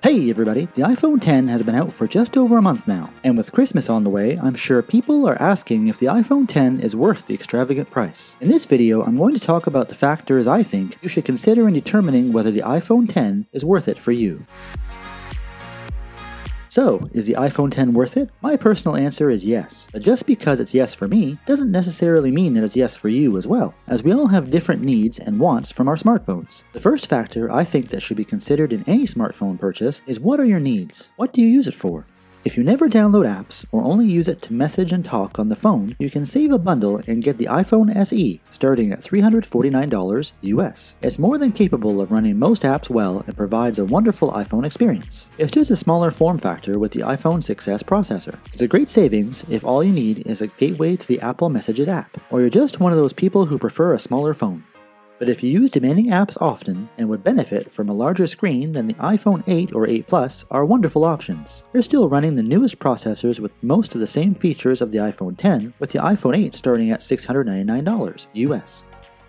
Hey everybody, the iPhone X has been out for just over a month now, and with Christmas on the way, I'm sure people are asking if the iPhone X is worth the extravagant price. In this video, I'm going to talk about the factors I think you should consider in determining whether the iPhone X is worth it for you. So, is the iPhone X worth it? My personal answer is yes, but just because it's yes for me doesn't necessarily mean that it's yes for you as well, as we all have different needs and wants from our smartphones. The first factor I think that should be considered in any smartphone purchase is what are your needs? What do you use it for? If you never download apps or only use it to message and talk on the phone, you can save a bundle and get the iPhone SE starting at $349 US. It's more than capable of running most apps well and provides a wonderful iPhone experience. It's just a smaller form factor with the iPhone 6s processor. It's a great savings if all you need is a gateway to the Apple Messages app, or you're just one of those people who prefer a smaller phone. But if you use demanding apps often and would benefit from a larger screen, then the iPhone 8 or 8 Plus are wonderful options. They're still running the newest processors with most of the same features of the iPhone X, with the iPhone 8 starting at $699 US.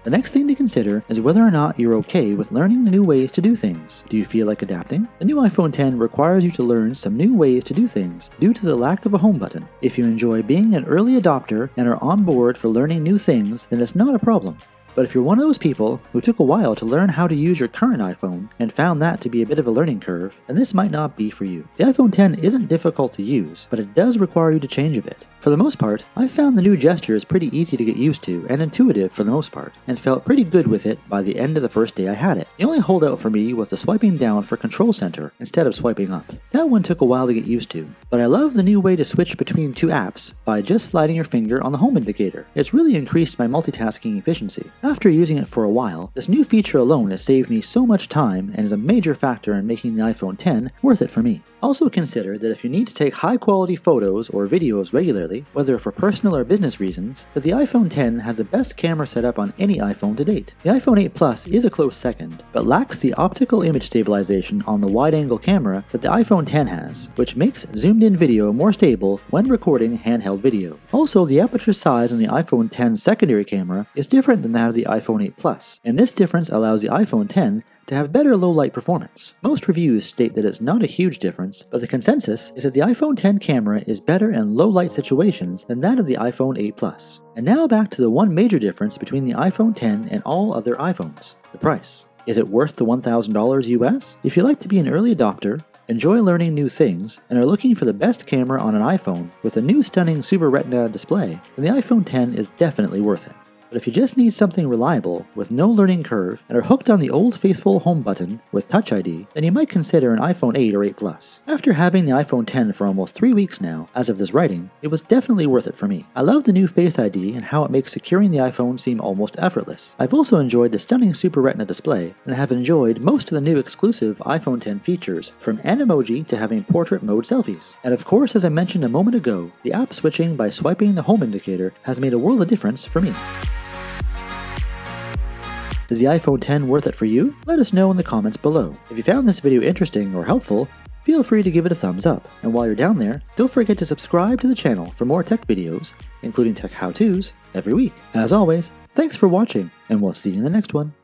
The next thing to consider is whether or not you're okay with learning new ways to do things. Do you feel like adapting? The new iPhone X requires you to learn some new ways to do things due to the lack of a home button. If you enjoy being an early adopter and are on board for learning new things, then it's not a problem. But if you're one of those people who took a while to learn how to use your current iPhone and found that to be a bit of a learning curve, then this might not be for you. The iPhone X isn't difficult to use, but it does require you to change a bit. For the most part, I found the new gestures pretty easy to get used to and intuitive for the most part, and felt pretty good with it by the end of the first day I had it. The only holdout for me was the swiping down for Control Center instead of swiping up. That one took a while to get used to, but I love the new way to switch between two apps by just sliding your finger on the home indicator. It's really increased my multitasking efficiency. After using it for a while, this new feature alone has saved me so much time and is a major factor in making the iPhone X worth it for me. Also consider that if you need to take high quality photos or videos regularly, whether for personal or business reasons, that the iPhone X has the best camera setup on any iPhone to date. The iPhone 8 Plus is a close second, but lacks the optical image stabilization on the wide-angle camera that the iPhone X has, which makes zoomed-in video more stable when recording handheld video. Also, the aperture size on the iPhone X secondary camera is different than that of the iPhone 8 Plus, and this difference allows the iPhone X to have better low-light performance. Most reviews state that it's not a huge difference, but the consensus is that the iPhone X camera is better in low-light situations than that of the iPhone 8 Plus. And now back to the one major difference between the iPhone X and all other iPhones: the price. Is it worth the $1,000 US? If you like to be an early adopter, enjoy learning new things, and are looking for the best camera on an iPhone with a new stunning Super Retina display, then the iPhone X is definitely worth it. But if you just need something reliable, with no learning curve, and are hooked on the old faithful home button with Touch ID, then you might consider an iPhone 8 or 8 Plus. After having the iPhone X for almost 3 weeks now, as of this writing, it was definitely worth it for me. I love the new Face ID and how it makes securing the iPhone seem almost effortless. I've also enjoyed the stunning Super Retina display, and have enjoyed most of the new exclusive iPhone X features, from Animoji to having portrait mode selfies. And of course, as I mentioned a moment ago, the app switching by swiping the home indicator has made a world of difference for me. Is the iPhone X worth it for you? Let us know in the comments below. If you found this video interesting or helpful, feel free to give it a thumbs up. And while you're down there, don't forget to subscribe to the channel for more tech videos, including tech how-tos, every week. As always, thanks for watching, and we'll see you in the next one.